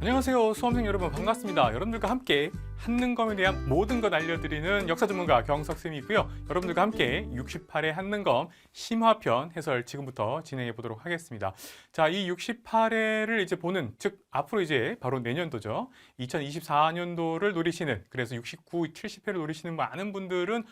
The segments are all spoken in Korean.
안녕하세요. 수험생 여러분 반갑습니다. 여러분들과 함께 한능검에 대한 모든 것 알려드리는 역사 전문가 경석쌤이고요. 여러분들과 함께 68회 한능검 심화편 해설 지금부터 진행해 보도록 하겠습니다. 자, 이 68회를 이제 보는, 즉 앞으로 이제 바로 내년도죠. 2024년도를 노리시는, 그래서 69, 70회를 노리시는 많은 분들은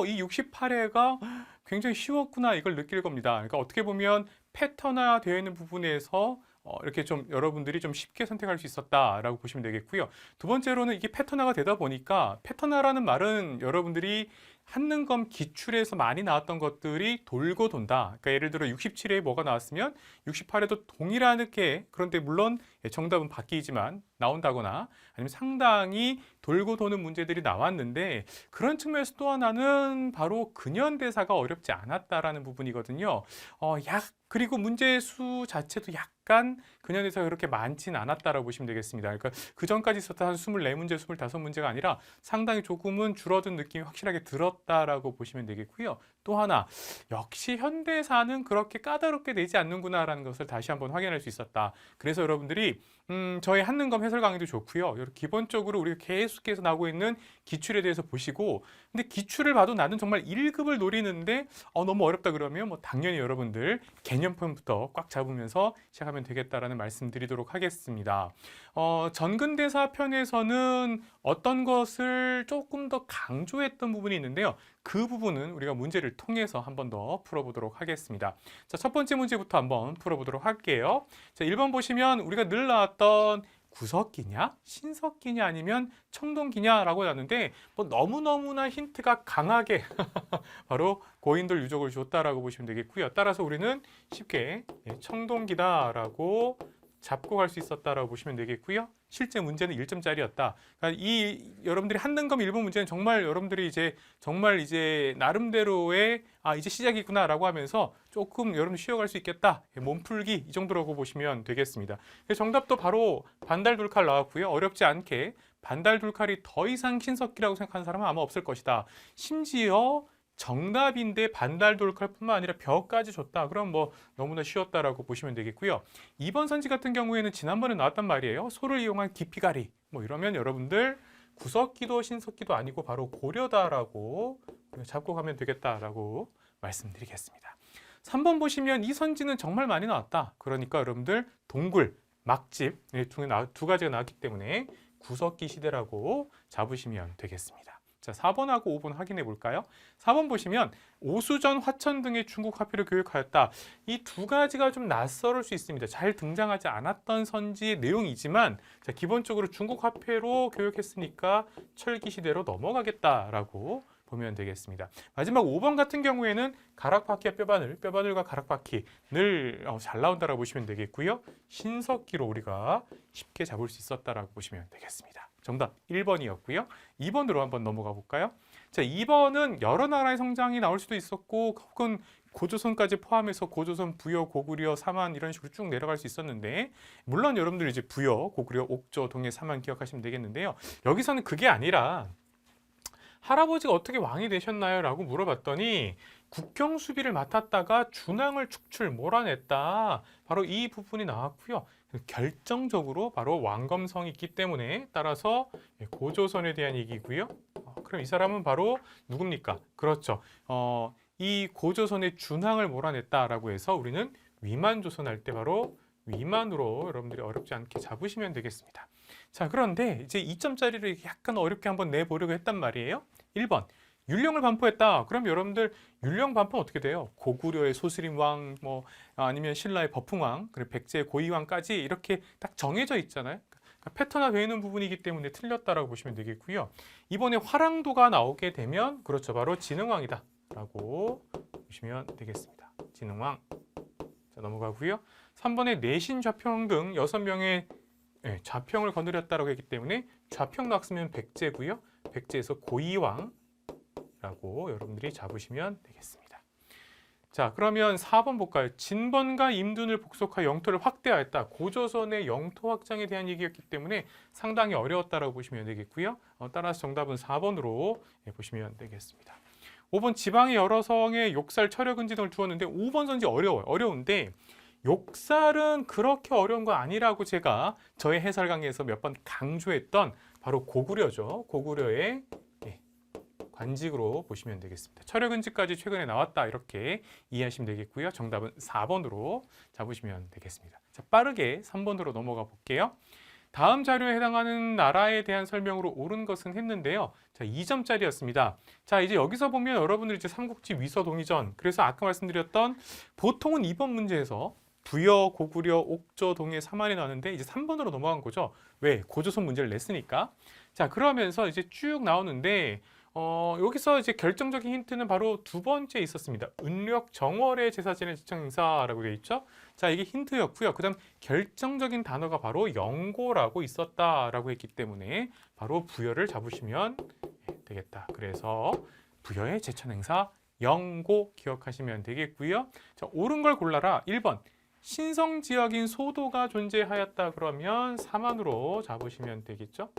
이 68회가 굉장히 쉬웠구나 이걸 느낄 겁니다. 그러니까 어떻게 보면 패턴화 되어 있는 부분에서 이렇게 좀 여러분들이 좀 쉽게 선택할 수 있었다라고 보시면 되겠고요. 두 번째로는 이게 패턴화가 되다 보니까, 패턴화라는 말은 여러분들이 한능검 기출에서 많이 나왔던 것들이 돌고 돈다. 그러니까 예를 들어 67회에 뭐가 나왔으면 68회도 동일하게, 그런데 물론 정답은 바뀌지만 나온다거나, 아니면 상당히 돌고 도는 문제들이 나왔는데, 그런 측면에서 또 하나는 바로 근현대사가 어렵지 않았다라는 부분이거든요. 그리고 문제 수 자체도 약간 근현대사가 그렇게 많지는 않았다라고 보시면 되겠습니다. 그러니까 그 전까지 있었던 한 24문제, 25문제가 아니라 상당히 조금은 줄어든 느낌이 확실하게 들었다라고 보시면 되겠고요. 또 하나, 역시 현대사는 그렇게 까다롭게 내지 않는구나라는 것을 다시 한번 확인할 수 있었다. 그래서 여러분들이 저희 한능검 해설 강의도 좋고요. 기본적으로 우리가 계속해서 나오고 있는 기출에 대해서 보시고, 근데 기출을 봐도 나는 정말 1급을 노리는데 너무 어렵다 그러면 당연히 여러분들 개념편부터 꽉 잡으면서 시작하면 되겠다라는 말씀드리도록 하겠습니다. 전근대사 편에서는 어떤 것을 조금 더 강조했던 부분이 있는데요. 그 부분은 우리가 문제를 통해서 한 번 더 풀어보도록 하겠습니다. 자, 첫 번째 문제부터 한번 풀어보도록 할게요. 자, 1번 보시면 우리가 늘 나왔던 구석기냐, 신석기냐, 아니면 청동기냐라고 나왔는데 너무너무나 힌트가 강하게 바로 고인돌 유적을 줬다라고 보시면 되겠고요. 따라서 우리는 쉽게 청동기다라고 잡고 갈 수 있었다라고 보시면 되겠고요. 실제 문제는 1점짜리였다. 그러니까 여러분들이 한능검 1번 문제는 정말 여러분들이 정말 나름대로의 이제 시작이구나라고 하면서 조금 여러분 쉬어갈 수 있겠다. 몸풀기 이 정도라고 보시면 되겠습니다. 정답도 바로 반달돌칼 나왔고요. 어렵지 않게 반달돌칼이 더 이상 신석기라고 생각하는 사람은 아마 없을 것이다. 심지어 정답인데 반달돌칼뿐만 아니라 벼까지 줬다. 그럼 너무나 쉬웠다라고 보시면 되겠고요. 2번 선지 같은 경우에는 지난번에 나왔단 말이에요. 소를 이용한 깊이가리. 이러면 여러분들 구석기도 신석기도 아니고 바로 고려다라고 잡고 가면 되겠다라고 말씀드리겠습니다. 3번 보시면 이 선지는 정말 많이 나왔다. 그러니까 여러분들 동굴, 막집 두 가지가 나왔기 때문에 구석기 시대라고 잡으시면 되겠습니다. 자, 4번하고 5번 확인해 볼까요? 4번 보시면 오수전, 화천 등의 중국 화폐를 교육하였다. 이 두 가지가 좀 낯설을 수 있습니다. 잘 등장하지 않았던 선지의 내용이지만, 자, 기본적으로 중국 화폐로 교육했으니까 철기 시대로 넘어가겠다라고 보면 되겠습니다. 마지막 5번 같은 경우에는 가락바퀴와 뼈바늘과 가락바퀴 늘 잘 나온다라고 보시면 되겠고요. 신석기로 우리가 쉽게 잡을 수 있었다라고 보시면 되겠습니다. 정답 1번이었고요. 2번으로 한번 넘어가 볼까요? 자, 2번은 여러 나라의 성장이 나올 수도 있었고, 혹은 고조선까지 포함해서 고조선, 부여, 고구려, 사만 이런 식으로 쭉 내려갈 수 있었는데, 물론 여러분들 이제 부여, 고구려, 옥조, 동해, 사만 기억하시면 되겠는데요. 여기서는 그게 아니라 할아버지가 어떻게 왕이 되셨나요? 라고 물어봤더니 국경 수비를 맡았다가 준왕을 축출, 몰아냈다. 바로 이 부분이 나왔고요. 결정적으로 바로 왕검성이 있기 때문에, 따라서 고조선에 대한 얘기고요. 그럼 이 사람은 바로 누굽니까? 그렇죠. 이 고조선의 준왕을 몰아냈다라고 해서 우리는 위만조선 할 때 바로 위만으로 여러분들이 어렵지 않게 잡으시면 되겠습니다. 자, 그런데 이제 2점짜리를 약간 어렵게 한번 내보려고 했단 말이에요. 1번, 율령을 반포했다. 그럼 여러분들 율령 반포는 어떻게 돼요? 고구려의 소스림왕, 아니면 신라의 버풍왕, 그리고 백제의 고이왕까지 이렇게 딱 정해져 있잖아요. 그러니까 패턴화 되어 있는 부분이기 때문에 틀렸다라고 보시면 되겠고요. 이번에 화랑도가 나오게 되면, 그렇죠, 바로 진흥왕이다 라고 보시면 되겠습니다. 진흥왕. 자, 넘어가고요. 3번에 내신, 좌평 등 6명의 좌평을 거느렸다라고 했기 때문에 좌평 낙쓰면 백제고요. 백제에서 고이왕 라고 여러분들이 잡으시면 되겠습니다. 자, 그러면 4번 볼까요? 진번과 임둔을 복속하여 영토를 확대하였다. 고조선의 영토 확장에 대한 얘기였기 때문에 상당히 어려웠다라고 보시면 되겠고요. 따라서 정답은 4번으로 보시면 되겠습니다. 5번 지방의 여러 성에 욕살, 철역은지 등을 두었는데 5번 선지 어려워요. 어려운데 욕살은 그렇게 어려운 거 아니라고 제가 저의 해설 강의에서 몇 번 강조했던 바로 고구려죠. 고구려의 관직으로 보시면 되겠습니다. 철혁은직까지 최근에 나왔다 이렇게 이해하시면 되겠고요. 정답은 4번으로 잡으시면 되겠습니다. 자, 빠르게 3번으로 넘어가 볼게요. 다음 자료에 해당하는 나라에 대한 설명으로 옳은 것은 했는데요. 자, 2점짜리였습니다. 자, 이제 여기서 보면 여러분들이 이제 삼국지 위서 동의전, 그래서 아까 말씀드렸던 보통은 2번 문제에서 부여, 고구려, 옥저, 동해, 삼한이 나왔는데 이제 3번으로 넘어간 거죠. 왜? 고조선 문제를 냈으니까. 자, 그러면서 이제 쭉 나오는데 여기서 이제 결정적인 힌트는 바로 두 번째 있었습니다. 은력 정월의 제사 지낸 지청 행사라고 되어 있죠. 자, 이게 힌트였고요. 그다음 결정적인 단어가 바로 영고라고 있었다라고 했기 때문에 바로 부여를 잡으시면 되겠다. 그래서 부여의 제천 행사 영고 기억하시면 되겠고요. 자, 옳은 걸 골라라. 1번. 신성 지역인 소도가 존재하였다 그러면 3번으로 잡으시면 되겠죠.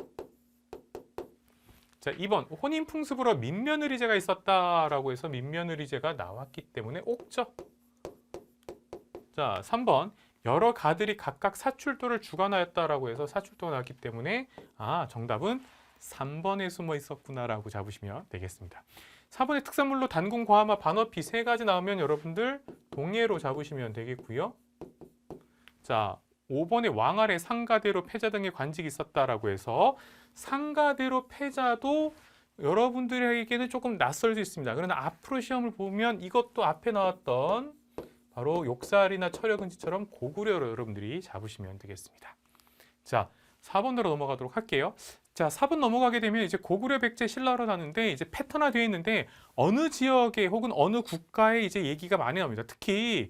자, 2번 혼인풍습으로 민며느리제가 있었다라고 해서 민며느리제가 나왔기 때문에 옥죠. 자, 3번 여러 가들이 각각 사출도를 주관하였다라고 해서 사출도가 나왔기 때문에 정답은 3번에 숨어 있었구나라고 잡으시면 되겠습니다. 4번의 특산물로 단군, 과마, 반어피 세 가지 나오면 여러분들 동해로 잡으시면 되겠고요. 자, 5번에 왕아래, 상가대로, 패자 등의 관직이 있었다라고 해서 상가대로, 패자도 여러분들에게는 조금 낯설 수 있습니다. 그러나 앞으로 시험을 보면 이것도 앞에 나왔던 바로 욕살이나 철혁은지처럼 고구려로 여러분들이 잡으시면 되겠습니다. 자, 4번으로 넘어가도록 할게요. 자, 4번 넘어가게 되면 이제 고구려, 백제, 신라로 나는데 이제 패턴화되어 있는데 어느 지역에 혹은 어느 국가에 이제 얘기가 많이 나옵니다. 특히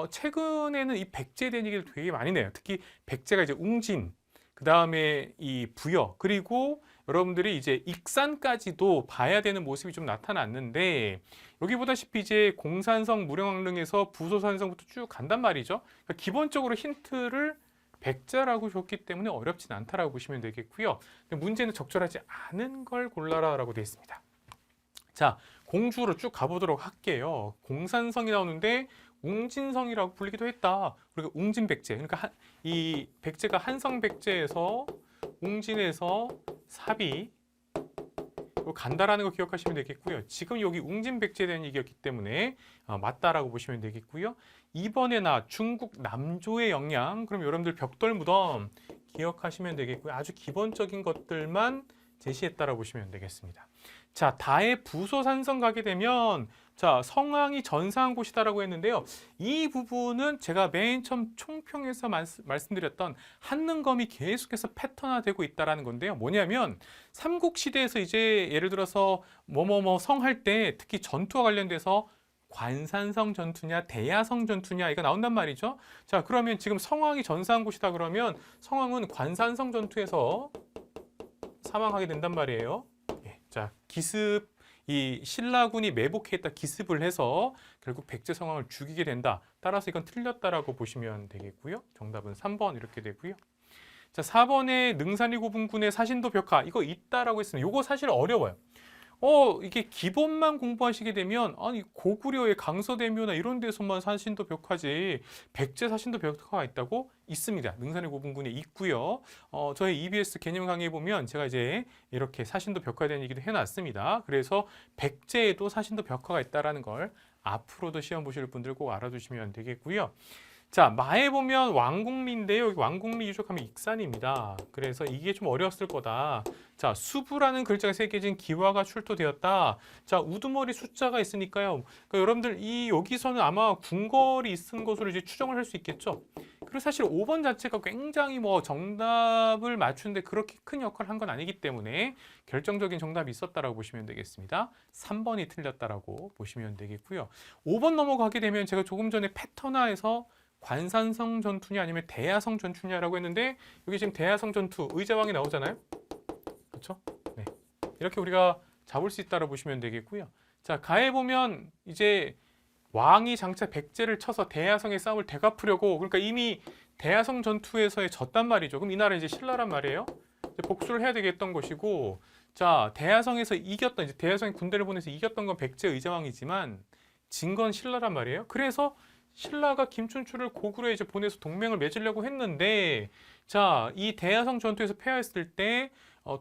최근에는 이 백제에 대한 얘기를 되게 많이 내요. 특히 백제가 이제 웅진, 그 다음에 이 부여, 그리고 여러분들이 이제 익산까지도 봐야 되는 모습이 좀 나타났는데 여기 보다시피 이제 공산성, 무령왕릉에서 부소산성부터 쭉 간단 말이죠. 그러니까 기본적으로 힌트를 백자라고 줬기 때문에 어렵진 않다라고 보시면 되겠고요. 근데 문제는 적절하지 않은 걸 골라라라고 되어 있습니다. 자, 공주로 쭉 가보도록 할게요. 공산성이 나오는데 웅진성이라고 불리기도 했다. 그리고 웅진백제, 그러니까 이 백제가 한성백제에서 웅진에서 사비 간다라는 거 기억하시면 되겠고요. 지금 여기 웅진백제에 대한 얘기였기 때문에 맞다라고 보시면 되겠고요. 이번에 중국 남조의 영향, 그럼 여러분들 벽돌무덤 기억하시면 되겠고요. 아주 기본적인 것들만 제시했다라고 보시면 되겠습니다. 자, 다의 부소산성 가게 되면 자, 성왕이 전사한 곳이다라고 했는데요. 이 부분은 제가 맨 처음 총평에서 말씀드렸던 한능검이 계속해서 패턴화되고 있다라는 건데요. 뭐냐면 삼국시대에서 이제 예를 들어서 뭐뭐뭐 성할 때 특히 전투와 관련돼서 관산성 전투냐 대야성 전투냐 이거 나온단 말이죠. 자, 그러면 지금 성왕이 전사한 곳이다 그러면 성왕은 관산성 전투에서 사망하게 된단 말이에요. 자, 기습 이 신라군이 매복했다 기습을 해서 결국 백제 성왕을 죽이게 된다. 따라서 이건 틀렸다라고 보시면 되겠고요. 정답은 3번 이렇게 되고요. 자, 4번에 능산리 고분군의 사신도 벽화 이거 있다라고 했습니다. 이거 사실 어려워요. 이게 기본만 공부하시게 되면 아니 고구려의 강서대묘나 이런 데서만 사신도 벽화지 백제 사신도 벽화가 있다고 있습니다. 능산리 고분군에 있고요. 저희 EBS 개념 강의에 보면 제가 이제 이렇게 사신도 벽화에 대한 얘기도 해놨습니다. 그래서 백제에도 사신도 벽화가 있다라는 걸 앞으로도 시험 보실 분들 꼭 알아두시면 되겠고요. 자, 마에 보면 왕궁리인데요. 여기 왕궁리 유적하면 익산입니다. 그래서 이게 좀 어려웠을 거다. 자, 수부라는 글자가 새겨진 기와가 출토되었다. 자, 우두머리 숫자가 있으니까요. 그러니까 여러분들 여기서는 아마 궁궐이 있은 것으로 이제 추정을 할 수 있겠죠. 그리고 사실 5번 자체가 굉장히 정답을 맞추는데 그렇게 큰 역할을 한 건 아니기 때문에 결정적인 정답이 있었다라고 보시면 되겠습니다. 3번이 틀렸다라고 보시면 되겠고요. 5번 넘어가게 되면 제가 조금 전에 패턴화에서 관산성 전투냐 아니면 대야성 전투냐라고 했는데 여기 지금 대야성 전투 의자왕이 나오잖아요. 그렇죠? 네. 이렇게 우리가 잡을 수 있다고 보시면 되겠고요. 자, 가에 보면 이제 왕이 장차 백제를 쳐서 대야성의 싸움을 되갚으려고 그러니까 이미 대야성 전투에서의 졌단 말이죠. 그럼 이 나라 이제 신라란 말이에요. 이제 복수를 해야 되겠던 것이고 자, 대야성에서 이겼던 이제 대야성의 군대를 보내서 이겼던 건 백제 의자왕이지만 진 건 신라란 말이에요. 그래서 신라가 김춘추를 고구려에 이제 보내서 동맹을 맺으려고 했는데, 자, 이 대야성 전투에서 패하였을 때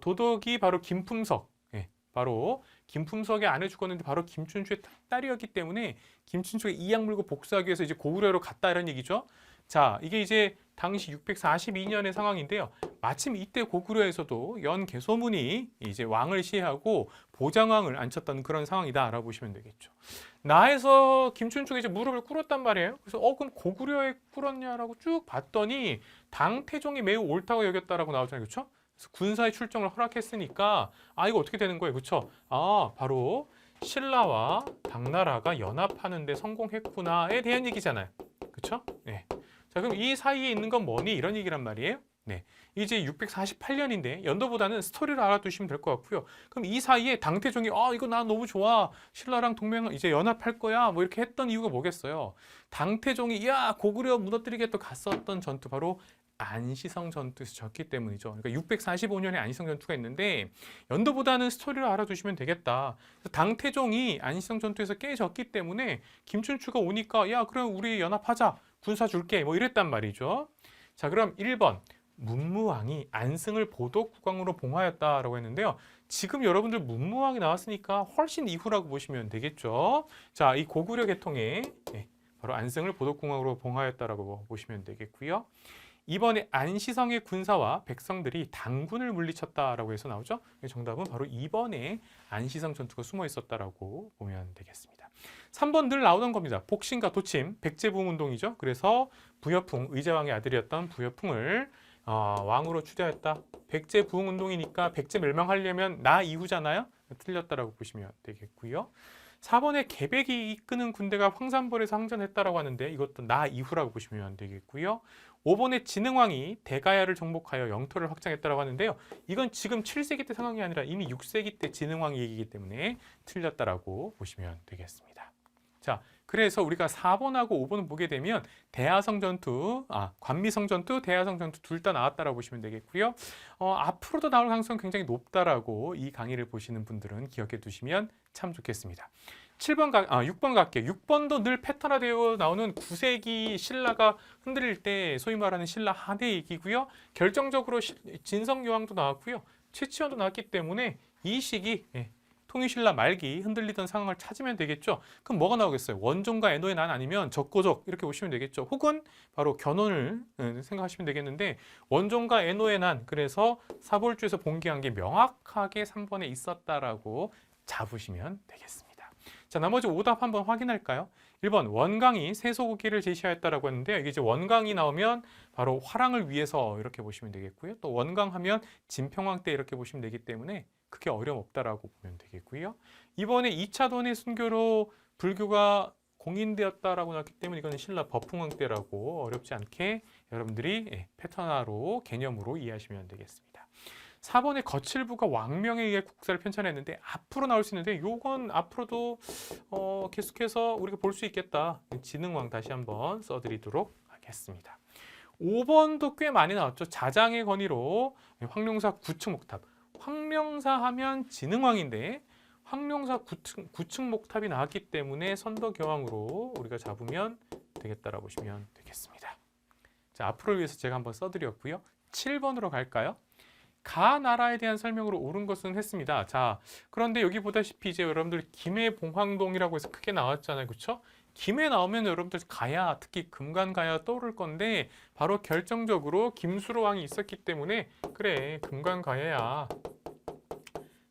도덕이 바로 김품석, 예, 바로 김품석의 아내 죽었는데 바로 김춘추의 딸이었기 때문에 김춘추가 이악 물고 복수하기 위해서 이제 고구려로 갔다 이런 얘기죠. 자, 이게 이제 당시 642년의 상황인데요. 마침 이때 고구려에서도 연개소문이 이제 왕을 시해하고 보장왕을 앉혔던 그런 상황이다 알아보시면 되겠죠. 나에서 김춘추가 이제 무릎을 꿇었단 말이에요. 그래서 그럼 고구려에 꿇었냐라고 쭉 봤더니 당태종이 매우 옳다고 여겼다라고 나오잖아요. 그렇죠? 그래서 군사의 출정을 허락했으니까 이거 어떻게 되는 거예요? 그렇죠? 바로 신라와 당나라가 연합하는 데 성공했구나에 대한 얘기잖아요. 그렇죠? 네. 자, 그럼 이 사이에 있는 건 뭐니? 이런 얘기란 말이에요. 네. 이제 648년인데 연도보다는 스토리를 알아두시면 될 것 같고요. 그럼 이 사이에 당태종이 이거 나 너무 좋아. 신라랑 동맹 이제 연합할 거야. 뭐 이렇게 했던 이유가 뭐겠어요? 당태종이 야 고구려 무너뜨리겠다 갔었던 전투 바로 안시성 전투에서 졌기 때문이죠. 그러니까 645년에 안시성 전투가 있는데 연도보다는 스토리를 알아두시면 되겠다. 당태종이 안시성 전투에서 깨졌기 때문에 김춘추가 오니까 야 그럼 우리 연합하자. 군사 줄게. 뭐 이랬단 말이죠. 자, 그럼 1번. 문무왕이 안승을 보독국왕으로 봉하였다라고 했는데요. 지금 여러분들 문무왕이 나왔으니까 훨씬 이후라고 보시면 되겠죠. 자, 이 고구려 계통에 바로 안승을 보독국왕으로 봉하였다라고 보시면 되겠고요. 이번에 안시성의 군사와 백성들이 당군을 물리쳤다라고 해서 나오죠. 정답은 바로 2번에 안시성 전투가 숨어 있었다라고 보면 되겠습니다. 3번 늘 나오던 겁니다. 복신과 도침, 백제부흥운동이죠. 그래서 부여풍, 의자왕의 아들이었던 부여풍을 왕으로 추대했다. 백제부흥운동이니까 백제 멸망하려면 나 이후잖아요. 틀렸다라고 보시면 되겠고요. 4번에 계백이 이끄는 군대가 황산벌에서 항전했다라고 하는데 이것도 나 이후라고 보시면 되겠고요. 5번에 진흥왕이 대가야를 정복하여 영토를 확장했다라고 하는데요. 이건 지금 7세기 때 상황이 아니라 이미 6세기 때 진흥왕 얘기이기 때문에 틀렸다라고 보시면 되겠습니다. 자, 그래서 우리가 4번하고 5번을 보게 되면 대야성 전투, 관미성 전투, 대야성 전투 둘 다 나왔다라고 보시면 되겠고요. 앞으로도 나올 가능성이 굉장히 높다라고 이 강의를 보시는 분들은 기억해 두시면 참 좋겠습니다. 6번 갈게요. 6번도 늘 패턴화되어 나오는 9세기 신라가 흔들릴 때 소위 말하는 신라 한해 얘기고요. 결정적으로 진성요왕도 나왔고요. 최치원도 나왔기 때문에 이 시기 통일신라 말기 흔들리던 상황을 찾으면 되겠죠. 그럼 뭐가 나오겠어요? 원종과 애노의 난 아니면 적고적 이렇게 보시면 되겠죠. 혹은 바로 견훤을 생각하시면 되겠는데 원종과 애노의 난 그래서 사볼주에서 봉기한 게 명확하게 3번에 있었다라고 잡으시면 되겠습니다. 자, 나머지 오답 한번 확인할까요? 1번 원강이 세소고기를 제시하였다라고 했는데요. 이게 이제 원강이 나오면 바로 화랑을 위해서 이렇게 보시면 되겠고요. 또 원강하면 진평왕 때 이렇게 보시면 되기 때문에 크게 어려움 없다라고 보면 되겠고요. 이번에 2차 돈의 순교로 불교가 공인되었다라고 나왔기 때문에 이거는 신라 법흥왕 때라고 어렵지 않게 여러분들이 패턴화로 개념으로 이해하시면 되겠습니다. 4번에 거칠부가 왕명에 의해 국사를 편찬했는데 앞으로 나올 수 있는데 요건 앞으로도 계속해서 우리가 볼 수 있겠다. 진흥왕 다시 한번 써드리도록 하겠습니다. 5번도 꽤 많이 나왔죠. 자장의 건의로 황룡사 구층목탑. 황룡사 하면 진흥왕인데 황룡사 구층목탑이 나왔기 때문에 선덕여왕으로 우리가 잡으면 되겠다라고 보시면 되겠습니다. 자, 앞으로 위해서 제가 한번 써드렸고요. 7번으로 갈까요? 가 나라에 대한 설명으로 옳은 것은 했습니다. 자, 그런데 여기 보다시피 이제 여러분들 김해봉황동이라고 해서 크게 나왔잖아요. 그렇죠? 김해 나오면 여러분들 가야, 특히 금관가야 떠오를 건데 바로 결정적으로 김수로왕이 있었기 때문에 그래, 금관가야야.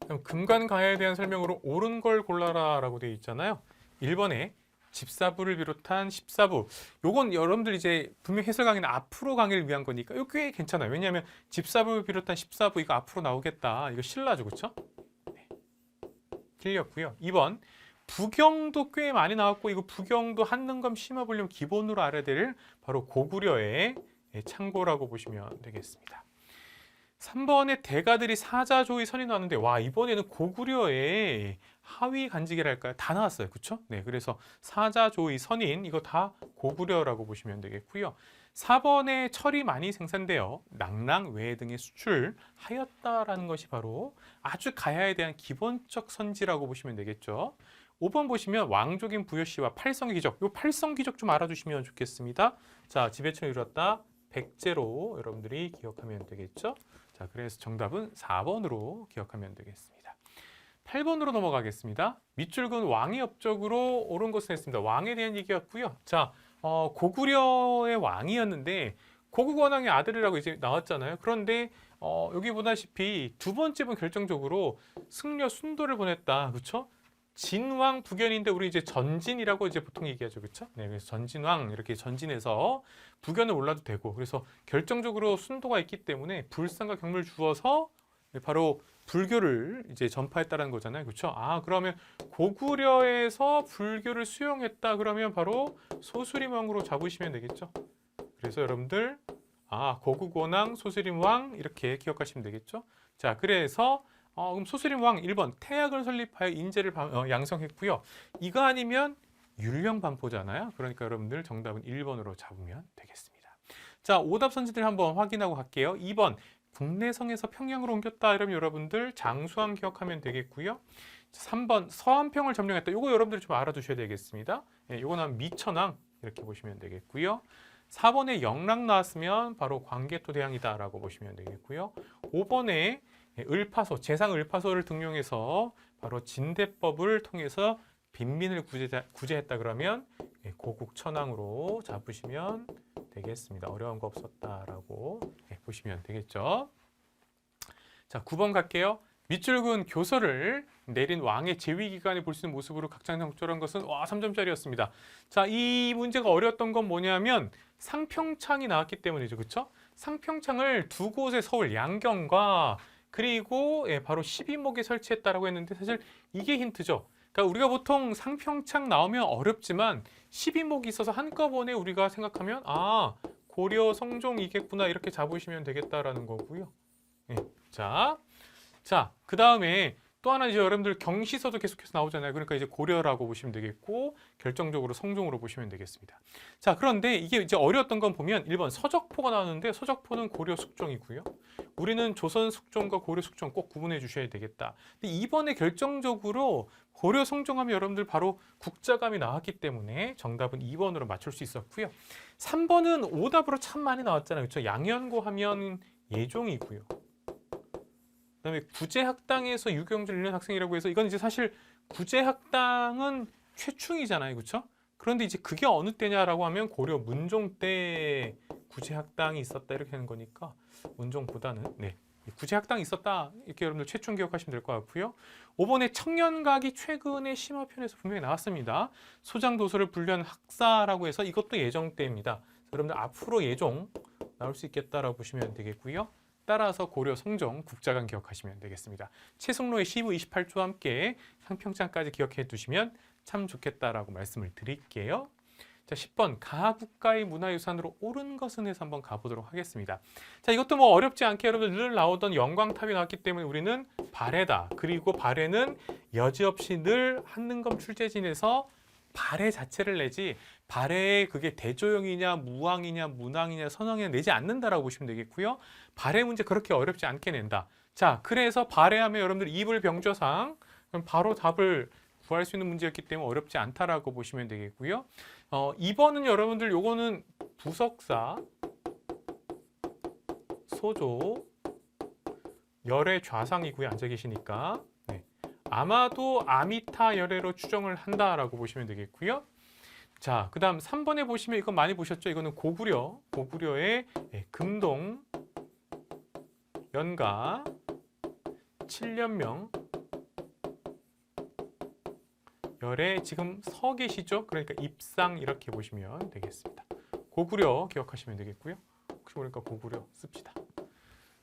그럼 금관가야에 대한 설명으로 옳은 걸 골라라 라고 되어 있잖아요. 1번에 집사부를 비롯한 14부. 요건 여러분들 이제 분명 해설 강의는 앞으로 강의를 위한 거니까 이거 꽤 괜찮아요. 왜냐하면 집사부를 비롯한 14부 이거 앞으로 나오겠다. 이거 신라죠. 그렇죠? 네. 틀렸고요. 2번 부경도 꽤 많이 나왔고 이거 부경도 한능검 심화불량 기본으로 알아야 될 바로 고구려의 창고라고 보시면 되겠습니다. 3번에 대가들이 사자조의 선이 나왔는데 와 이번에는 고구려의 하위 간직이랄까요? 다 나왔어요. 그렇죠? 네, 그래서 사자조의 선인 이거 다 고구려라고 보시면 되겠고요. 4번에 철이 많이 생산되어 낙랑, 외해 등에 수출하였다라는 것이 바로 아주 가야에 대한 기본적 선지라고 보시면 되겠죠. 5번 보시면 왕족인 부여씨와 팔성의 기적. 요 팔성 기적 좀 알아두시면 좋겠습니다. 자, 지배층을 이뤘다. 백제로 여러분들이 기억하면 되겠죠. 자, 그래서 정답은 4번으로 기억하면 되겠습니다. 8번으로 넘어가겠습니다. 밑줄근 왕의 업적으로 옳은 것은 했습니다. 왕에 대한 얘기였고요. 자, 고구려의 왕이었는데 고국 원왕의 아들이라고 이제 나왔잖아요. 그런데 여기 보다시피 두 번째 분 결정적으로 승려 순도를 보냈다. 그렇죠? 진왕 부견인데 우리 이제 전진이라고 이제 보통 얘기하죠. 그렇죠? 네, 그래서 전진왕 이렇게 전진해서 부견을 올라도 되고 그래서 결정적으로 순도가 있기 때문에 불상과 경를 주어서 바로 불교를 이제 전파했다라는 거잖아요. 그렇죠? 아, 그러면 고구려에서 불교를 수용했다. 그러면 바로 소수림왕으로 잡으시면 되겠죠. 그래서 여러분들 고국원왕, 소수림왕 이렇게 기억하시면 되겠죠. 자, 그래서 그럼 소수림왕 1번 태약을 설립하여 인재를 양성했고요. 이거 아니면 율령반포잖아요. 그러니까 여러분들 정답은 1번으로 잡으면 되겠습니다. 자, 오답 선지들 한번 확인하고 갈게요. 2번 국내성에서 평양으로 옮겼다. 이러면 여러분들 장수왕 기억하면 되겠고요. 3번 서안평을 점령했다. 이거 여러분들 좀 알아두셔야 되겠습니다. 이거는 미천왕 이렇게 보시면 되겠고요. 4번에 영락 나왔으면 바로 광개토 대왕이다라고 보시면 되겠고요. 5번에 을파소, 재상 을파소를 등용해서 바로 진대법을 통해서 빈민을 구제했다 그러면 고국천왕으로 잡으시면 되겠습니다. 어려운 거 없었다라고 보시면 되겠죠. 자, 9번 갈게요. 밑줄근 교서를 내린 왕의 재위 기간에 볼 수 있는 모습으로 각장적절한 것은 3점짜리였습니다. 자, 이 문제가 어려웠던 건 뭐냐면 상평창이 나왔기 때문이죠. 그렇죠? 상평창을 두 곳의 서울 양경과 그리고 바로 12목에 설치했다라고 했는데 사실 이게 힌트죠. 그러니까 우리가 보통 상평창 나오면 어렵지만 12목이 있어서 한꺼번에 우리가 생각하면 고려 성종이겠구나 이렇게 잡으시면 되겠다라는 거고요. 자, 그 다음에 또 하나 이제 여러분들 경시서도 계속해서 나오잖아요. 그러니까 이제 고려라고 보시면 되겠고 결정적으로 성종으로 보시면 되겠습니다. 자, 그런데 이게 이제 어려웠던 건 보면 1번 서적포가 나왔는데 서적포는 고려 숙종이고요. 우리는 조선 숙종과 고려 숙종 꼭 구분해 주셔야 되겠다. 근데 이번에 결정적으로 고려 성종하면 여러분들 바로 국자감이 나왔기 때문에 정답은 2번으로 맞출 수 있었고요. 3번은 오답으로 참 많이 나왔잖아요. 그렇죠? 양현고 하면 예종이고요. 그다음에 구제학당에서 유경주를 잃는 학생이라고 해서 이건 이제 사실 구제학당은 최충이잖아요. 그렇죠? 그런데 이제 그게 어느 때냐라고 하면 고려 문종 때 구제학당이 있었다 이렇게 하는 거니까 문종보다는 구제학당이 있었다 이렇게 여러분들 최충 기억하시면 될 것 같고요. 5번에 청년각이 최근에 심화편에서 분명히 나왔습니다. 소장도서를 분류한 학사라고 해서 이것도 예종 때입니다. 여러분들 앞으로 예종 나올 수 있겠다라고 보시면 되겠고요. 따라서 고려 성종 국자관 기억하시면 되겠습니다. 최승로의 시부 28조와 함께 상평창까지 기억해 두시면 참 좋겠다라고 말씀을 드릴게요. 자, 10번 가국가의 문화유산으로 옳은 것은 해서 한번 가보도록 하겠습니다. 자, 이것도 뭐 어렵지 않게 여러분들 늘 나오던 영광탑이 나왔기 때문에 우리는 발해다. 그리고 발해는 여지없이 늘 한능검 출제진에서 발해 자체를 내지 발해에 그게 대조영이냐 무왕이냐 문왕이냐 선왕이냐 내지 않는다라고 보시면 되겠고요. 발해 문제 그렇게 어렵지 않게 낸다. 자, 그래서 발해하면 여러분들 이불병조상 그럼 바로 답을 구할 수 있는 문제였기 때문에 어렵지 않다라고 보시면 되겠고요. 2번은 여러분들 요거는 부석사 소조 열의 좌상이고요. 앉아 계시니까 아마도 아미타 열애로 추정을 한다라고 보시면 되겠고요. 자, 그 다음 3번에 보시면 이거 많이 보셨죠? 이거는 고구려의 금동 연가 7년명 열애 지금 서 계시죠? 그러니까 입상 이렇게 보시면 되겠습니다. 고구려 기억하시면 되겠고요. 혹시 모르니까 고구려 씁시다.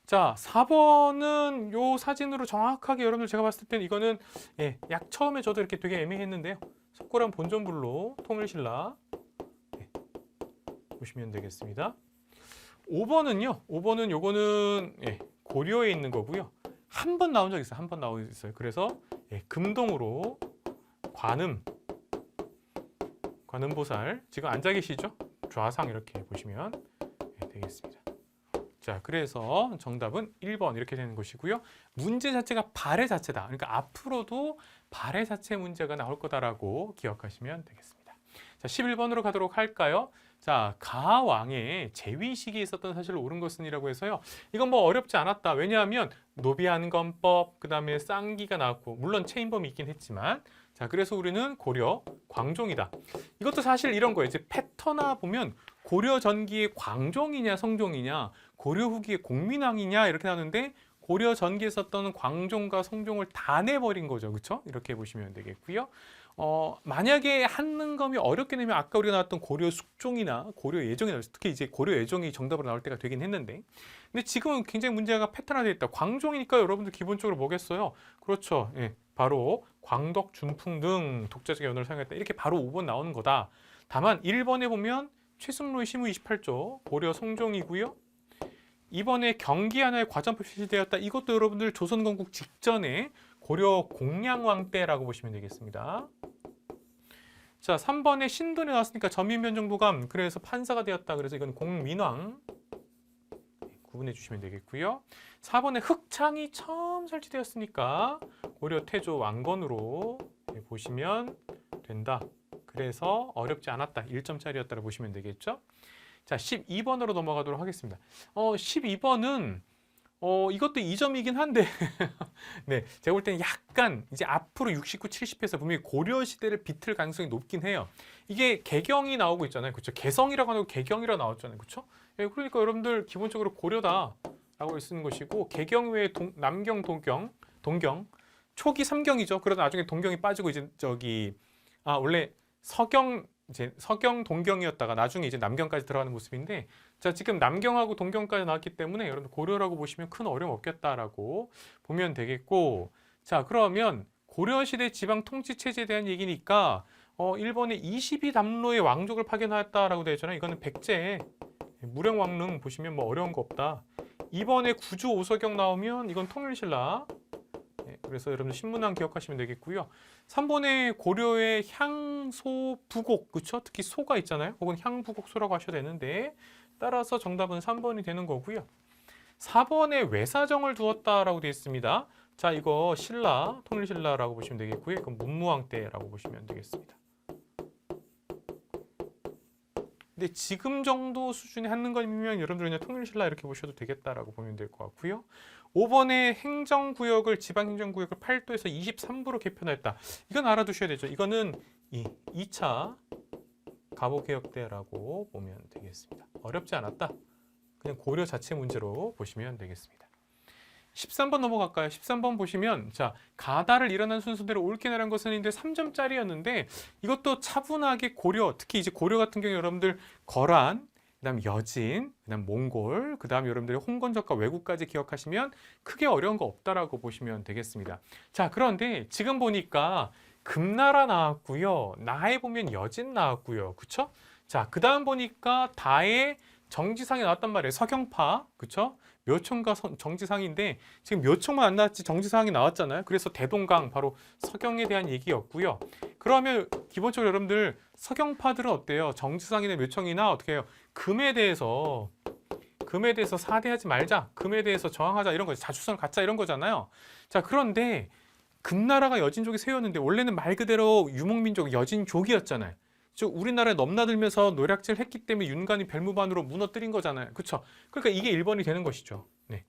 자, 4번은 요 사진으로 정확하게 여러분들 제가 봤을 때는 이거는 약 처음에 저도 이렇게 되게 애매했는데요. 석고란 본전불로 통일신라 보시면 되겠습니다. 5번은 요거는 고려에 있는 거고요. 한 번 나온 적 있어요. 한 번 나온 적 있어요. 그래서 금동으로 관음보살 지금 앉아 계시죠? 좌상 이렇게 보시면 되겠습니다. 자, 그래서 정답은 1번 이렇게 되는 것이고요. 문제 자체가 발해 자체다. 그러니까 앞으로도 발해 자체 문제가 나올 거다라고 기억하시면 되겠습니다. 자, 11번으로 가도록 할까요? 자, 가왕의 제위식이 있었던 사실을 옳은 것은이라고 해서요. 이건 뭐 어렵지 않았다. 왜냐하면 노비한건법, 그 다음에 쌍기가 나왔고, 물론 체인범이 있긴 했지만, 자, 그래서 우리는 고려 광종이다. 이것도 사실 이런 거예요. 이제 패턴화 보면 고려 전기의 광종이냐 성종이냐, 고려 후기의 공민왕이냐 이렇게 나오는데 고려 전기에 썼던 광종과 성종을 다 내버린 거죠. 그렇죠? 이렇게 보시면 되겠고요. 만약에 한능검이 어렵게 내면 아까 우리가 나왔던 고려 숙종이나 고려 예종이 나왔어요. 특히 이제 고려 예종이 정답으로 나올 때가 되긴 했는데, 근데 지금은 굉장히 문제가 패턴화되어 있다. 광종이니까 여러분들 기본적으로 뭐겠어요? 그렇죠. 예, 바로 광덕, 준풍 등 독자적 연어를 사용했다. 이렇게 바로 5번 나오는 거다. 다만 1번에 보면 최승로의 시무 28조 고려 성종이고요. 이번에 경기 하나의 과전법 실시되었다. 이것도 여러분들 조선 건국 직전에 고려 공량왕 때라고 보시면 되겠습니다. 자, 3번에 신돈이 나왔으니까 전민변정도감, 그래서 판사가 되었다. 그래서 이건 공민왕 구분해 주시면 되겠고요. 4번에 흑창이 처음 설치되었으니까 고려 태조 왕건으로 보시면 된다. 그래서 어렵지 않았다. 1점짜리였다고 보시면 되겠죠. 자, 12번으로 넘어가도록 하겠습니다. 12번은 이것도 2점이긴 한데 네, 제가 볼 때는 약간 이제 앞으로 69, 70에서 분명히 고려 시대를 비틀 가능성이 높긴 해요. 이게 개경이 나오고 있잖아요. 그렇죠? 개성이라고 하고 개경이라고 나왔잖아요. 그렇죠? 예, 그러니까 여러분들 기본적으로 고려다라고 쓰는 것이고, 개경 외에 남경, 동경, 초기 삼경이죠. 그러다 나중에 동경이 빠지고 이제 원래 서경 동경이었다가 나중에 이제 남경까지 들어가는 모습인데, 자, 지금 남경하고 동경까지 나왔기 때문에 여러분 고려라고 보시면 큰 어려움 없겠다라고 보면 되겠고, 자, 그러면 고려시대 지방 통치 체제에 대한 얘기니까 1번에 22담로의 왕족을 파견하였다라고 되어 있잖아요. 이거는 백제 무령왕릉 보시면 뭐 어려운 거 없다. 2번에 구주 오서경 나오면 이건 통일신라. 그래서 여러분들 신문왕 기억하시면 되겠고요. 3번에 고려의 향소 부곡, 그렇죠? 특히 소가 있잖아요. 혹은 향부곡소라고 하셔도 되는데, 따라서 정답은 3번이 되는 거고요. 4번에 외사정을 두었다라고 되어 있습니다. 자, 이거 신라, 통일신라라고 보시면 되겠고요. 이건 문무왕 때라고 보시면 되겠습니다. 근데 지금 정도 수준의 한능검이면 여러분들 그냥 통일신라 이렇게 보셔도 되겠다라고 보면 될 것 같고요. 5번에 행정구역을 지방행정구역을 8도에서 23부로 개편했다. 이건 알아두셔야 되죠. 이거는 2차 가보개혁 때라고 보면 되겠습니다. 어렵지 않았다. 그냥 고려 자체 문제로 보시면 되겠습니다. 13번 넘어갈까요? 13번 보시면, 자, 가다를 일어난 순서대로 옳게 내란 것은 인데 3점짜리였는데 이것도 차분하게 고려, 특히 이제 고려 같은 경우 여러분들 거란, 그다음 여진, 그다음 몽골, 그다음 여러분들이 홍건적과 왜구까지 기억하시면 크게 어려운 거 없다라고 보시면 되겠습니다. 자, 그런데 지금 보니까 금나라 나왔고요. 나에 보면 여진 나왔고요. 그쵸? 자, 그다음 보니까 다에 정지상이 나왔단 말이에요. 서경파, 그쵸? 묘총과 정지상인데 지금 묘총만 안 나왔지 정지상이 나왔잖아요. 그래서 대동강, 바로 서경에 대한 얘기였고요. 그러면 기본적으로 여러분들 서경파들은 어때요? 정지상이나 묘총이나 어떻게 해요? 금에 대해서 사대하지 말자, 금에 대해서 저항하자 이런 거죠. 자주성을 갖자 이런 거잖아요. 자, 그런데 금나라가 여진족이 세웠는데 원래는 말 그대로 유목민족 여진족이었잖아요. 즉 우리나라에 넘나들면서 노략질을 했기 때문에 윤관이 별무반으로 무너뜨린 거잖아요. 그렇죠? 그러니까 이게 1번이 되는 것이죠. 네.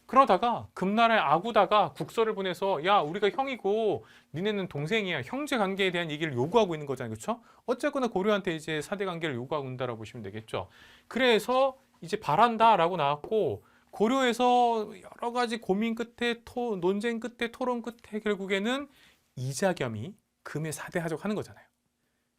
그러다가 금나라의 아구다가 국서를 보내서 야, 우리가 형이고 니네는 동생이야. 형제 관계에 대한 얘기를 요구하고 있는 거잖아요. 그렇죠? 어쨌거나 고려한테 이제 사대 관계를 요구하고 있다라고 보시면 되겠죠. 그래서 이제 바란다라고 나왔고, 고려에서 여러 가지 고민 끝에 논쟁 끝에 토론 끝에 결국에는 이자겸이 금의 사대하자고 하는 거잖아요.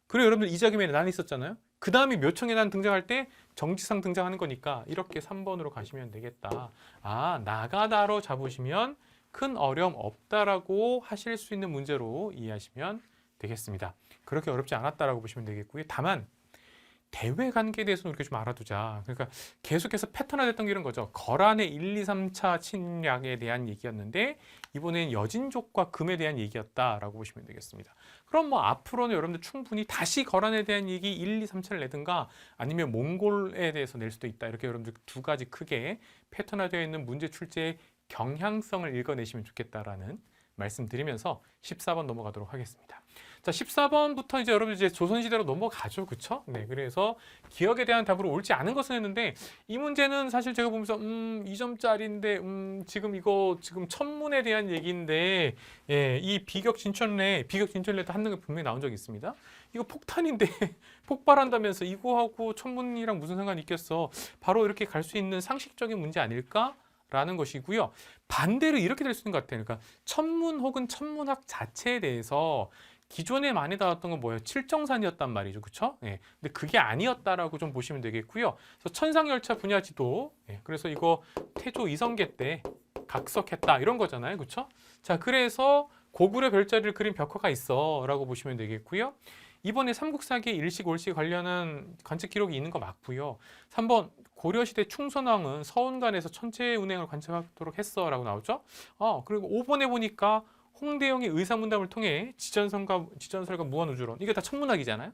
그리고 여러분들 이자겸에 난 있었잖아요. 그 다음에 묘청에 난 등장할 때 정지상 등장하는 거니까 이렇게 3번으로 가시면 되겠다. 아, 나가다로 잡으시면 큰 어려움 없다라고 하실 수 있는 문제로 이해하시면 되겠습니다. 그렇게 어렵지 않았다라고 보시면 되겠고요. 다만 대외 관계에 대해서는 우리가 좀 알아두자. 그러니까 계속해서 패턴화됐던 게 이런 거죠. 거란의 1, 2, 3차 침략에 대한 얘기였는데 이번엔 여진족과 금에 대한 얘기였다라고 보시면 되겠습니다. 그럼 뭐 앞으로는 여러분들 충분히 다시 거란에 대한 얘기 1, 2, 3차를 내든가 아니면 몽골에 대해서 낼 수도 있다. 이렇게 여러분들 두 가지 크게 패턴화되어 있는 문제 출제의 경향성을 읽어내시면 좋겠다라는 말씀드리면서 14번 넘어가도록 하겠습니다. 자, 14번부터 이제 여러분 이제 조선시대로 넘어가죠. 그쵸? 네. 그래서 기억에 대한 답으로 옳지 않은 것은 했는데 이 문제는 사실 제가 보면서 2점짜리인데 지금 천문에 대한 얘기인데 예, 이 비격진천례도 한능에 분명히 나온 적이 있습니다. 이거 폭탄인데 폭발한다면서 이거하고 천문이랑 무슨 상관이 있겠어. 바로 이렇게 갈 수 있는 상식적인 문제 아닐까? 라는 것이고요. 반대로 이렇게 될 수 있는 것 같아요. 그러니까 천문 혹은 천문학 자체에 대해서 기존에 많이 다뤘던 건 뭐예요? 칠정산이었단 말이죠. 그렇죠? 예. 근데 그게 아니었다라고 좀 보시면 되겠고요. 그래서 천상열차 분야지도 그래서 이거 태조 이성계 때 각석했다 이런 거잖아요. 그렇죠? 자, 그래서 고구려 별자리를 그린 벽화가 있어라고 보시면 되겠고요. 이번에 삼국사기 일식, 올식 관련한 관측 기록이 있는 거 맞고요. 3번 고려시대 충선왕은 서운관에서 천체 운행을 관측하도록 했어라고 나오죠. 그리고 5번에 보니까 홍대영의 의사문답을 통해 지전설과 무한우주론 이게 다 천문학이잖아요.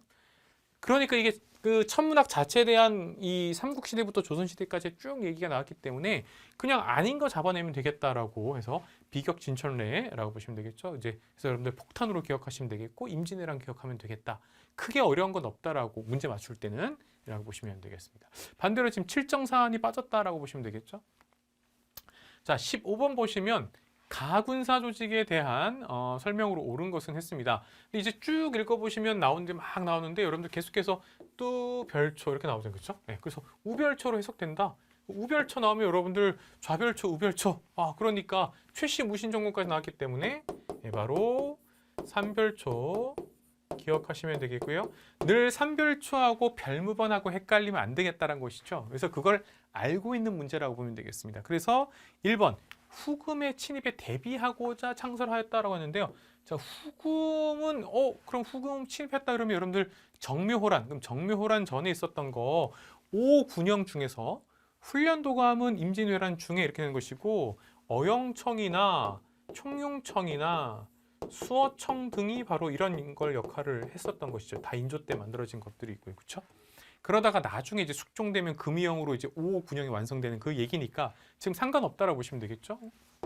그러니까 이게 그 천문학 자체에 대한 이 삼국시대부터 조선시대까지 쭉 얘기가 나왔기 때문에 그냥 아닌 거 잡아내면 되겠다라고 해서 비격진천례라고 보시면 되겠죠. 이제 그래서 여러분들 폭탄으로 기억하시면 되겠고 임진왜란 기억하면 되겠다. 크게 어려운 건 없다라고 문제 맞출 때는 라고 보시면 되겠습니다. 반대로 지금 칠정사안이 빠졌다라고 보시면 되겠죠. 자, 15번 보시면 가군사 조직에 대한 설명으로 옳은 것은 했습니다. 근데 이제 쭉 읽어보시면 나오는데 막 나오는데 여러분들 계속해서 뚜별초 이렇게 나오죠. 그렇죠? 네, 그래서 우별초로 해석된다. 우별초 나오면 여러분들 좌별초, 우별초. 그러니까 최씨 무신 정권까지 나왔기 때문에 바로 삼별초 기억하시면 되겠고요. 늘 삼별초하고 별무번하고 헷갈리면 안 되겠다는 것이죠. 그래서 그걸 알고 있는 문제라고 보면 되겠습니다. 그래서 1번 후금의 침입에 대비하고자 창설하였다라고 하는데요. 자, 후금은 그럼 후금 침입했다 그러면 여러분들 그럼 정묘호란 전에 있었던 거 5군영 중에서 훈련도감은 임진왜란 중에 이렇게 되는 것이고 어영청이나 총용청이나 수어청 등이 바로 이런 걸 역할을 했었던 것이죠. 다 인조 때 만들어진 것들이 있고요. 그렇죠? 그러다가 나중에 이제 숙종되면 금이형으로 이제 5호 군영이 완성되는 그 얘기니까 지금 상관없다라고 보시면 되겠죠?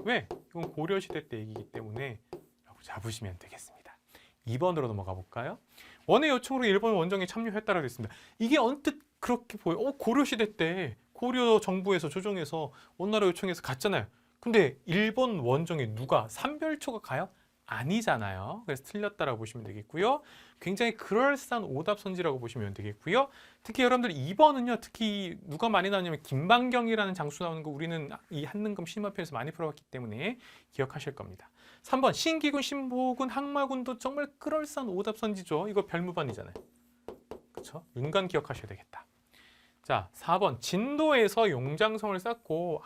왜? 이건 고려시대 때 얘기이기 때문에 라고 잡으시면 되겠습니다. 2번으로 넘어가 볼까요? 원의 요청으로 일본 원정에 참여했다라고 했습니다. 이게 언뜻 그렇게 보여요. 고려시대 때 고려 정부에서 조정해서 원나라 요청해서 갔잖아요. 근데 일본 원정에 누가 삼별초가 가요? 아니잖아요. 그래서 틀렸다라고 보시면 되겠고요. 굉장히 그럴싸한 오답선지라고 보시면 되겠고요. 특히 여러분들 2번은요. 특히 누가 많이 나오냐면 김방경이라는 장수 나오는 거 우리는 이 한능검 심화편에서 많이 풀어봤기 때문에 기억하실 겁니다. 3번 신기군, 신보군, 항마군도 정말 그럴싸한 오답선지죠. 이거 별무반이잖아요. 그렇죠? 윤관 기억하셔야 되겠다. 자, 4번 진도에서 용장성을 쌓고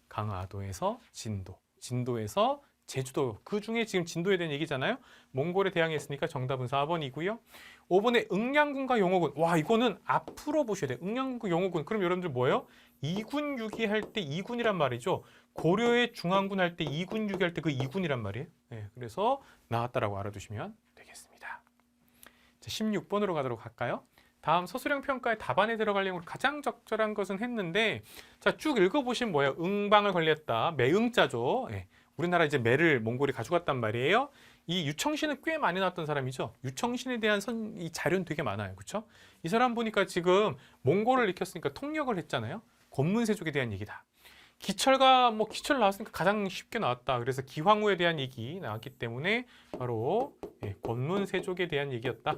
강화도에서 진도에서 제주도, 그 중에 지금 진도에 대한 얘기잖아요. 몽골에 대항했으니까 정답은 4번이고요. 5번에 응양군과 용호군. 와, 이거는 앞으로 보셔야 돼요. 응양군과 용호군. 그럼 여러분들 뭐예요? 2군 6위 할 때 2군이란 말이죠. 고려의 중앙군 할 때 2군 6위 할 때 그 2군이란 말이에요. 네, 그래서 나왔다라고 알아두시면 되겠습니다. 자, 16번으로 가도록 할까요? 다음 서술형 평가의 답안에 들어갈 내용으로 가장 적절한 것은 했는데 자, 쭉 읽어보시면 뭐예요? 응방을 걸렸다. 매응자죠. 네. 우리나라 이제 매를 몽골이 가져갔단 말이에요. 이 유청신은 꽤 많이 나왔던 사람이죠. 유청신에 대한 이 자료는 되게 많아요. 그렇죠? 이 사람 보니까 지금 몽골을 일으켰으니까 통역을 했잖아요. 권문세족에 대한 얘기다. 기철 나왔으니까 가장 쉽게 나왔다. 그래서 기황후에 대한 얘기 나왔기 때문에 바로 권문세족에 대한 얘기였다.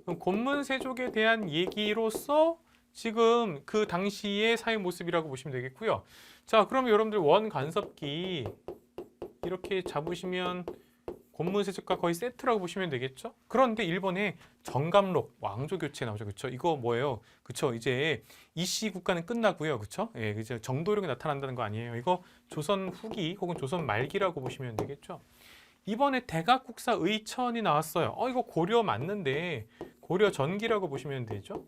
그럼 권문세족에 대한 얘기로서 지금 그 당시의 사회 모습이라고 보시면 되겠고요. 자, 그러면 여러분들 원간섭기 이렇게 잡으시면 권문세족과 거의 세트라고 보시면 되겠죠. 그런데 1번에 정감록 왕조 교체 나오죠. 그렇죠? 이거 뭐예요? 그렇죠? 이제 이씨 국가는 끝나고요. 그렇죠? 예, 이제 정도력이 나타난다는 거 아니에요. 이거 조선 후기 혹은 조선 말기라고 보시면 되겠죠. 이번에 대각국사 의천이 나왔어요. 이거 고려 맞는데 고려 전기라고 보시면 되죠.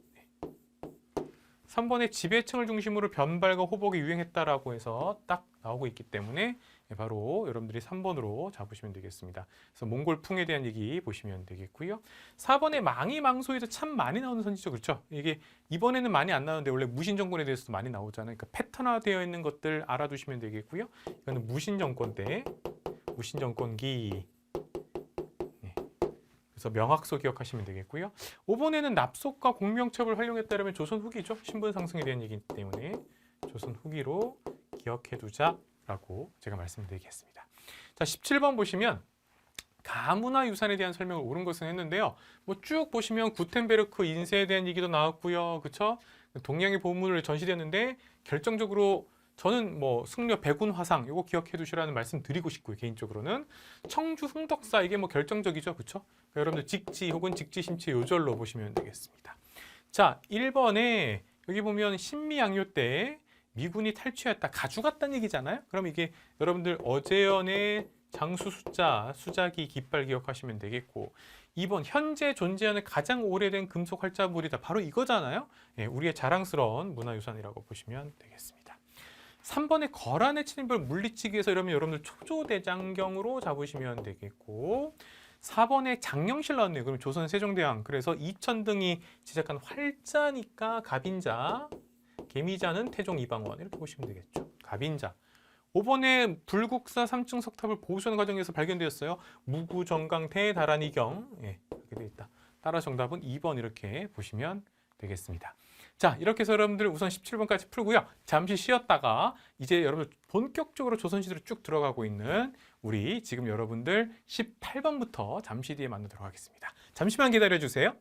3번에 지배층을 중심으로 변발과 호복이 유행했다라고 해서 딱 나오고 있기 때문에 바로 여러분들이 3번으로 잡으시면 되겠습니다. 그래서 몽골풍에 대한 얘기 보시면 되겠고요. 4번에 망이 망소에서 참 많이 나오는 선지죠. 그렇죠? 이게 이번에는 많이 안 나오는데 원래 무신정권에 대해서도 많이 나오잖아요. 그러니까 패턴화되어 있는 것들 알아두시면 되겠고요. 이거는 무신정권 때, 무신정권기. 그래서 명학소 기억하시면 되겠고요. 5번에는 납속과 공명첩을 활용했다면 조선 후기죠. 신분 상승에 대한 얘기이기 때문에 조선 후기로 기억해두자라고 제가 말씀드리겠습니다. 자, 17번 보시면 가문화 유산에 대한 설명을 옳은 것은 했는데요. 뭐 쭉 보시면 구텐베르크 인쇄에 대한 얘기도 나왔고요. 그렇죠? 동양의 보물을 전시되었는데 결정적으로 저는 뭐 승려 백운 화상 이거 기억해 두시라는 말씀 드리고 싶고요. 개인적으로는 청주 흥덕사 이게 뭐 결정적이죠. 그렇죠? 그러니까 여러분들 직지 혹은 직지심치 요절로 보시면 되겠습니다. 자, 1번에 여기 보면 신미양요 때 미군이 탈취했다, 가져갔다는 얘기잖아요. 그럼 이게 여러분들 어제연의 장수 숫자, 수자기 깃발 기억하시면 되겠고 2번 현재 존재하는 가장 오래된 금속 활자물이다. 바로 이거잖아요. 예, 우리의 자랑스러운 문화유산이라고 보시면 되겠습니다. 3번에 거란의 침입을 물리치기 위해서 이러면 여러분들 초조대장경으로 잡으시면 되겠고 4번에 장영실 나왔네요. 그럼 조선 세종대왕. 그래서 이천등이 제작한 활자니까 갑인자, 개미자는 태종 이방원 이렇게 보시면 되겠죠. 갑인자. 5번에 불국사 3층 석탑을 보수하는 과정에서 발견되었어요. 무구정강 대다란이경. 예, 이렇게 되어 있다. 따라 정답은 2번 이렇게 보시면 되겠습니다. 자, 이렇게 해서 여러분들 우선 17번까지 풀고요. 잠시 쉬었다가 이제 여러분들 본격적으로 조선시대로 쭉 들어가고 있는 우리 지금 여러분들 18번부터 잠시 뒤에 만나도록 하겠습니다. 잠시만 기다려 주세요.